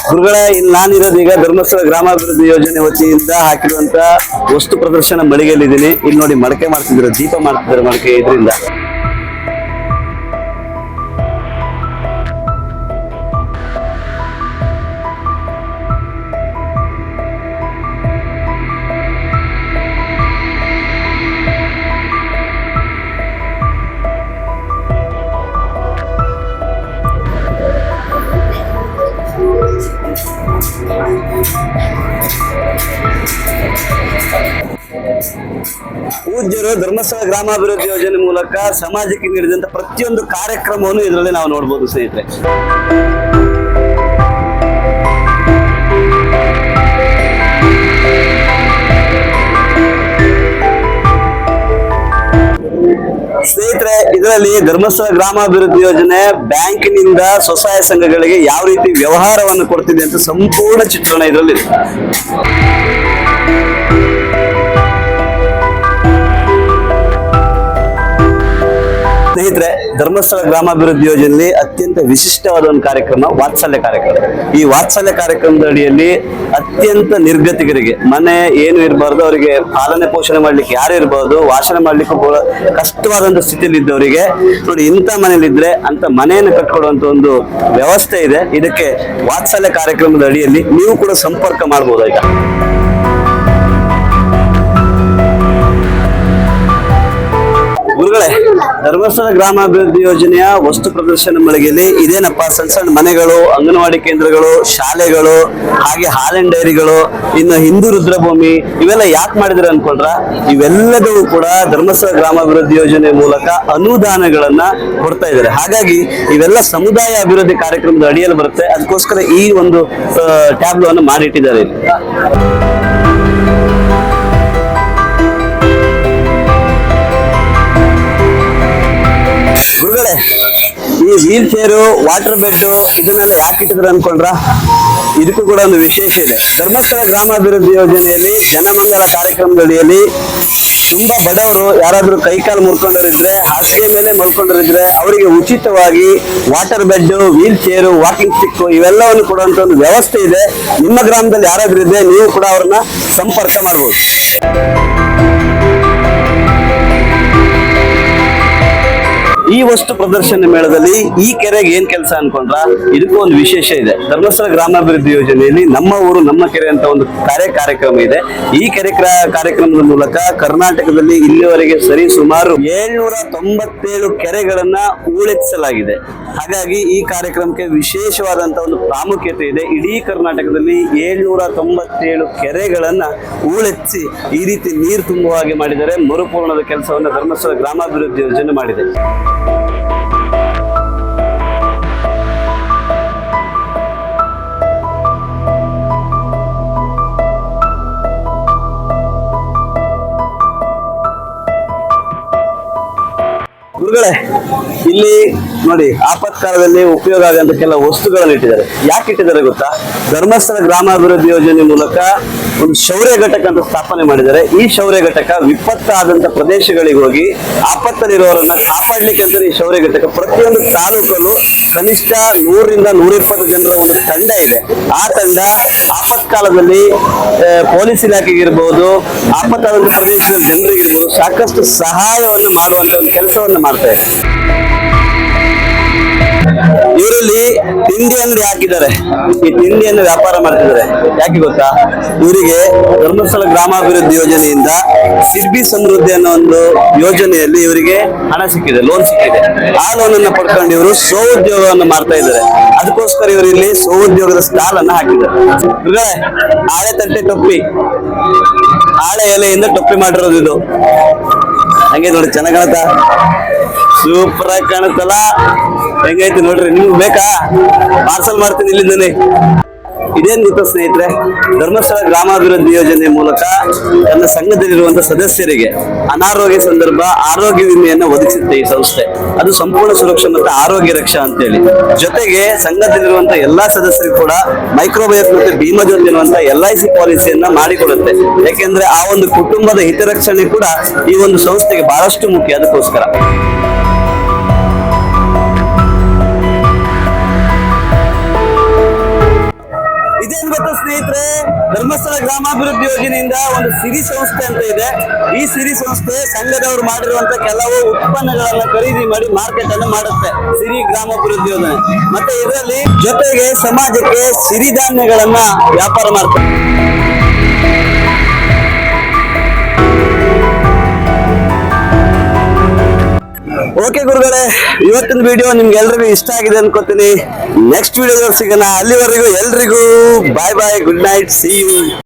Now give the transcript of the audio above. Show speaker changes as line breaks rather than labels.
ಗುರುಗಳೇ, ಇಲ್ಲಿ ನಾನಿರೋದು ಈಗ ಧರ್ಮಸ್ಥಳ ಗ್ರಾಮಾಭಿವೃದ್ಧಿ ಯೋಜನೆ ವತಿಯಿಂದ ಹಾಕಿರುವಂತ ವಸ್ತು ಪ್ರದರ್ಶನ ಮಳಿಗೆಯಲ್ಲಿದ್ದೀನಿ. ಇಲ್ಲಿ ನೋಡಿ ಮಡಕೆ ಮಾಡ್ತಿದ್ರು, ದೀಪ ಮಾಡ್ತಿದ್ರು ಮಡಕೆ ಇದರಿಂದ. ಪೂಜ್ಯರು ಧರ್ಮಸ್ಥಳ ಗ್ರಾಮಾಭಿವೃದ್ಧಿ ಯೋಜನೆ ಮೂಲಕ ಸಮಾಜಕ್ಕೆ ನೀಡಿದಂತ ಪ್ರತಿಯೊಂದು ಕಾರ್ಯಕ್ರಮವನ್ನು ಇದರಲ್ಲಿ ನಾವು ನೋಡಬಹುದು ಸ್ನೇಹಿತರೆ. ಸ್ನೇಹಿತರೆ, ಇದರಲ್ಲಿ ಧರ್ಮಸ್ಥಳ ಗ್ರಾಮಾಭಿವೃದ್ಧಿ ಯೋಜನೆ ಬ್ಯಾಂಕಿನಿಂದ ಸ್ವಸಹಾಯ ಸಂಘಗಳಿಗೆ ಯಾವ ರೀತಿ ವ್ಯವಹಾರವನ್ನು ಕೊಡ್ತಿದೆ ಅಂತ ಸಂಪೂರ್ಣ ಚಿತ್ರಣ ಇದರಲ್ಲಿ. ಸ್ನೇಹಿತರೆ, ಧರ್ಮಸ್ಥಳ ಗ್ರಾಮಾಭಿವೃದ್ಧಿ ಯೋಜನೆಯಲ್ಲಿ ಅತ್ಯಂತ ವಿಶಿಷ್ಟವಾದ ಒಂದು ಕಾರ್ಯಕ್ರಮ ವಾತ್ಸಲ್ಯ ಕಾರ್ಯಕ್ರಮ. ಈ ವಾತ್ಸಲ್ಯ ಕಾರ್ಯಕ್ರಮದ ಅಡಿಯಲ್ಲಿ ಅತ್ಯಂತ ನಿರ್ಗತಿಕರಿಗೆ, ಮನೆ ಏನು ಇರಬಾರ್ದು, ಅವರಿಗೆ ಪಾಲನೆ ಪೋಷಣೆ ಮಾಡ್ಲಿಕ್ಕೆ ಯಾರು ಇರಬಹುದು, ವಾಸನ ಮಾಡ್ಲಿಕ್ಕೂ ಕಷ್ಟವಾದಂತ ಸ್ಥಿತಿಯಲ್ಲಿ ಇದ್ದವರಿಗೆ ನೋಡಿ, ಇಂಥ ಮನೇಲಿದ್ರೆ ಅಂತ ಮನೆಯನ್ನು ಕಟ್ಕೊಡುವಂತ ಒಂದು ವ್ಯವಸ್ಥೆ ಇದೆ. ಇದಕ್ಕೆ ವಾತ್ಸಲ್ಯ ಕಾರ್ಯಕ್ರಮದ ಅಡಿಯಲ್ಲಿ ನೀವು ಕೂಡ ಸಂಪರ್ಕ ಮಾಡಬಹುದು. ಆಯ್ತಾ ಗುರುಗಳೇ, ಧರ್ಮಸ್ಥಳ ಗ್ರಾಮಾಭಿವೃದ್ಧಿ ಯೋಜನೆಯ ವಸ್ತು ಪ್ರದರ್ಶನ ಮಳಿಗೆಯಲ್ಲಿ ಇದೇನಪ್ಪ, ಸಣ್ಣ ಸಣ್ಣ ಮನೆಗಳು, ಅಂಗನವಾಡಿ ಕೇಂದ್ರಗಳು, ಶಾಲೆಗಳು, ಹಾಗೆ ಹಾಲಿನ ಡೈರಿಗಳು, ಇನ್ನು ಹಿಂದೂ ರುದ್ರಭೂಮಿ, ಇವೆಲ್ಲ ಯಾಕೆ ಮಾಡಿದ್ರೆ ಅನ್ಕೊಂಡ್ರ, ಇವೆಲ್ಲದೂ ಕೂಡ ಧರ್ಮಸ್ಥಳ ಗ್ರಾಮಾಭಿವೃದ್ಧಿ ಯೋಜನೆ ಮೂಲಕ ಅನುದಾನಗಳನ್ನ ಕೊಡ್ತಾ ಇದ್ದಾರೆ. ಹಾಗಾಗಿ ಇವೆಲ್ಲ ಸಮುದಾಯ ಅಭಿವೃದ್ಧಿ ಕಾರ್ಯಕ್ರಮದ ಅಡಿಯಲ್ಲಿ ಬರುತ್ತೆ. ಅದಕ್ಕೋಸ್ಕರ ಈ ಒಂದು ಟ್ಯಾಬ್ಲೋ ಅನ್ನು ಮಾಡಿಟ್ಟಿದ್ದಾರೆ. ಗುರುಗಳೇ, ಈ ವೀಲ್ ಚೇರು, ವಾಟರ್ ಬೆಡ್ ಇದನ್ನೆಲ್ಲ ಯಾಕೆ ಇಟ್ಟಿದ್ರು ಅನ್ಕೊಂಡ್ರ, ಇದಕ್ಕೂ ಕೂಡ ಒಂದು ವಿಶೇಷ ಇದೆ. ಧರ್ಮಸ್ಥಳ ಗ್ರಾಮಾಭಿವೃದ್ಧಿ ಯೋಜನೆಯಲ್ಲಿ ಜನಮಂಗಲ ಕಾರ್ಯಕ್ರಮದಡಿಯಲ್ಲಿ ತುಂಬಾ ಬಡವರು ಯಾರಾದ್ರೂ ಕೈಕಾಲು ಮುರ್ಕೊಂಡರಿದ್ರೆ, ಹಾಸಿಗೆ ಮೇಲೆ ಮಲ್ಕೊಂಡರಿದ್ರೆ ಅವರಿಗೆ ಉಚಿತವಾಗಿ water bed, wheel chair, walking stick ಇವೆಲ್ಲವನ್ನು ಕೊಡುವಂತ ಒಂದು ವ್ಯವಸ್ಥೆ ಇದೆ. ನಿಮ್ಮ ಗ್ರಾಮದಲ್ಲಿ ಯಾರಾದ್ರೂ ಇದ್ರೆ ನೀವು ಕೂಡ ಅವ್ರನ್ನ ಸಂಪರ್ಕ ಮಾಡಬಹುದು. ಈ ವಸ್ತು ಪ್ರದರ್ಶನ ಮೇಳದಲ್ಲಿ ಈ ಕೆರೆಗೆ ಏನ್ ಕೆಲಸ ಅನ್ಕೊಂಡ್ರ, ಇದಕ್ಕೂ ಒಂದು ವಿಶೇಷ ಇದೆ. ಧರ್ಮಸ್ಥಳ ಗ್ರಾಮಾಭಿವೃದ್ಧಿ ಯೋಜನೆಯಲ್ಲಿ ನಮ್ಮ ಊರು ನಮ್ಮ ಕೆರೆ ಅಂತ ಒಂದು ಕಾರ್ಯಕ್ರಮ ಇದೆ. ಈ ಕಾರ್ಯಕ್ರಮದ ಮೂಲಕ ಕರ್ನಾಟಕದಲ್ಲಿ ಇಲ್ಲಿವರೆಗೆ ಸರಿ ಸುಮಾರು 797 ಕೆರೆಗಳನ್ನ ಹೂಳೆತ್ತಿಸಲಾಗಿದೆ. ಹಾಗಾಗಿ ಈ ಕಾರ್ಯಕ್ರಮಕ್ಕೆ ವಿಶೇಷವಾದಂತ ಒಂದು ಪ್ರಾಮುಖ್ಯತೆ ಇದೆ. ಇಡೀ ಕರ್ನಾಟಕದಲ್ಲಿ 797 ಕೆರೆಗಳನ್ನ ಹೂಳೆತ್ತಿ ಈ ರೀತಿ ನೀರು ತುಂಬುವ ಹಾಗೆ ಮಾಡಿದರೆ ಮರುಪೂರ್ಣದ ಕೆಲಸವನ್ನು ಧರ್ಮಸ್ಥಳ ಗ್ರಾಮಾಭಿವೃದ್ಧಿ ಯೋಜನೆ ಮಾಡಿದೆ. ಗುರುಗಳೇ, ಇಲ್ಲಿ ನೋಡಿ ಆಪತ್ಕಾಲದಲ್ಲಿ ಉಪಯೋಗ ಆಗಂತ ಕೆಲ ವಸ್ತುಗಳನ್ನು ಇಟ್ಟಿದ್ದಾರೆ. ಯಾಕೆ ಇಟ್ಟಿದ್ದಾರೆ ಗೊತ್ತಾ? ಧರ್ಮಸ್ಥಳ ಗ್ರಾಮಾಭಿವೃದ್ಧಿ ಯೋಜನೆ ಮೂಲಕ ಒಂದು ಶೌರ್ಯ ಘಟಕ ಅಂತ ಸ್ಥಾಪನೆ ಮಾಡಿದ್ದಾರೆ. ಈ ಶೌರ್ಯ ಘಟಕ ವಿಪತ್ತಾದಂತ ಪ್ರದೇಶಗಳಿಗೆ ಹೋಗಿ ಆಪತ್ತಲ್ಲಿರುವವರನ್ನ ಕಾಪಾಡ್ಲಿಕ್ಕೆ ಅಂತ ಈ ಶೌರ್ಯ ಘಟಕ ಪ್ರತಿಯೊಂದು ತಾಲೂಕಲ್ಲೂ ಕನಿಷ್ಠ 100ರಿಂದ 120 ಜನರ ಒಂದು ತಂಡ ಇದೆ. ಆ ತಂಡ ಆಪತ್ಕಾಲದಲ್ಲಿ ಪೊಲೀಸ್ ಇಲಾಖೆಗೆ ಇರ್ಬೋದು, ಆಪತ್ತಾದಂತ ಪ್ರದೇಶದ ಜನರಿಗಿರ್ಬೋದು ಸಾಕಷ್ಟು ಸಹಾಯವನ್ನು ಮಾಡುವಂತ ಒಂದು ಕೆಲಸವನ್ನು ಮಾಡ್ತಾ ಇದೆ. ಇವರಲ್ಲಿ ತಿಂಡಿ ಅಂಗಡಿ ಹಾಕಿದ್ದಾರೆ. ಈ ತಿಂಡಿಯನ್ನು ವ್ಯಾಪಾರ ಮಾಡ್ತಿದ್ದಾರೆ. ಯಾಕೆ ಗೊತ್ತಾ? ಇವರಿಗೆ ಧರ್ಮಸ್ಥಳ ಗ್ರಾಮಾಭಿವೃದ್ಧಿ ಯೋಜನೆಯಿಂದ ಸಿರ್ಬಿ ಸಮೃದ್ಧಿ ಅನ್ನೋ ಒಂದು ಯೋಜನೆಯಲ್ಲಿ ಇವರಿಗೆ ಹಣ ಸಿಕ್ಕಿದೆ, ಲೋನ್ ಸಿಕ್ಕಿದೆ. ಆ ಲೋನ್ ಅನ್ನ ಪಡ್ಕೊಂಡು ಇವರು ಸ್ವಉದ್ಯೋಗವನ್ನು ಮಾಡ್ತಾ ಇದ್ದಾರೆ. ಅದಕ್ಕೋಸ್ಕರ ಇವರು ಇಲ್ಲಿ ಸ್ವಉದ್ಯೋಗದ ಸ್ಟಾಲ್ ಅನ್ನ ಹಾಕಿದ್ದಾರೆ. ಆಳೆ ತಟ್ಟೆ ಟೊಪ್ಪಿ, ಆಳೆ ಎಲೆಯಿಂದ ಟೊಪ್ಪಿ ಮಾಡಿರೋದು ಇದು. ಹಂಗೆ ನೋಡಿ, ಚೆನ್ನಾಗ್ ಕಾಣುತ್ತಾ? ಸೂಪರ್ ಆಗಿ ಕಾಣುತ್ತಲ್ಲ? ಹೆಂಗೈತಿ ನೋಡ್ರಿ. ನಿಮ್ಗೆ ಬೇಕಾ? ಪಾರ್ಸಲ್ ಮಾಡ್ತೀನಿ ಇಲ್ಲಿಂದನೇ. ಇದೇನ್ ಗೊತ್ತಾ ಸ್ನೇಹಿತರೆ, ಧರ್ಮಸ್ಥಳ ಗ್ರಾಮಾಭಿವೃದ್ಧಿ ಯೋಜನೆ ಮೂಲಕ ತನ್ನ ಸಂಘದಲ್ಲಿರುವಂತಹ ಸದಸ್ಯರಿಗೆ ಅನಾರೋಗ್ಯ ಸಂದರ್ಭ ಆರೋಗ್ಯ ವಿಮೆಯನ್ನು ಒದಗಿಸುತ್ತೆ ಈ ಸಂಸ್ಥೆ. ಅದು ಸಂಪೂರ್ಣ ಸುರಕ್ಷಾ ಮತ್ತು ಆರೋಗ್ಯ ರಕ್ಷಾ ಅಂತೇಳಿ. ಜೊತೆಗೆ ಸಂಘದಲ್ಲಿರುವಂತಹ ಎಲ್ಲಾ ಸದಸ್ಯರಿಗೂ ಕೂಡ ಮೈಕ್ರೋಬಯಸ್ ಮತ್ತೆ ಭೀಮಾ ಜ್ಯೋತಿ ಅನ್ನುವಂತ LIC ಪಾಲಿಸಿಯನ್ನ ಮಾಡಿಕೊಡುತ್ತೆ. ಯಾಕೆಂದ್ರೆ ಆ ಒಂದು ಕುಟುಂಬದ ಹಿತರಕ್ಷಣೆ ಕೂಡ ಈ ಒಂದು ಸಂಸ್ಥೆಗೆ ಬಹಳಷ್ಟು ಮುಖ್ಯ. ಅದಕ್ಕೋಸ್ಕರ ಗ್ರಾಮಾಭಿವೃದ್ಧಿ ಯೋಜನೆಯಿಂದ ಒಂದು ಸಿರಿ ಸಂಸ್ಥೆ ಅಂತ ಇದೆ. ಈ ಸಿರಿ ಸಂಸ್ಥೆ ಸಂಘದವರು ಮಾಡಿರುವಂತ ಕೆಲವು ಉತ್ಪನ್ನಗಳನ್ನ ಖರೀದಿ ಮಾಡಿ ಮಾರ್ಕೆಟ್ ಅನ್ನು ಮಾಡುತ್ತೆ, ಸಿರಿ ಗ್ರಾಮಾಭಿವೃದ್ಧಿ ಯೋಜನೆ. ಮತ್ತೆ ಇದರಲ್ಲಿ ಜೊತೆಗೆ ಸಮಾಜಕ್ಕೆ ಸಿರಿಧಾನ್ಯಗಳನ್ನ ವ್ಯಾಪಾರ ಮಾಡ್ತಾರೆ. ಓಕೆ ಗುರುಗಳೇ, ಇವತ್ತಿನ ವಿಡಿಯೋ ನಿಮ್ಗೆ ಎಲ್ರಿಗೂ ಇಷ್ಟ ಆಗಿದೆ ಅನ್ಕೋತೀನಿ. ನೆಕ್ಸ್ಟ್ ವಿಡಿಯೋದಲ್ಲಿ ಸಿಗೋಣ. ಅಲ್ಲಿವರೆಗೂ ಎಲ್ರಿಗೂ ಬಾಯ್ ಬಾಯ್, ಗುಡ್ ನೈಟ್, ಸಿ ಯು.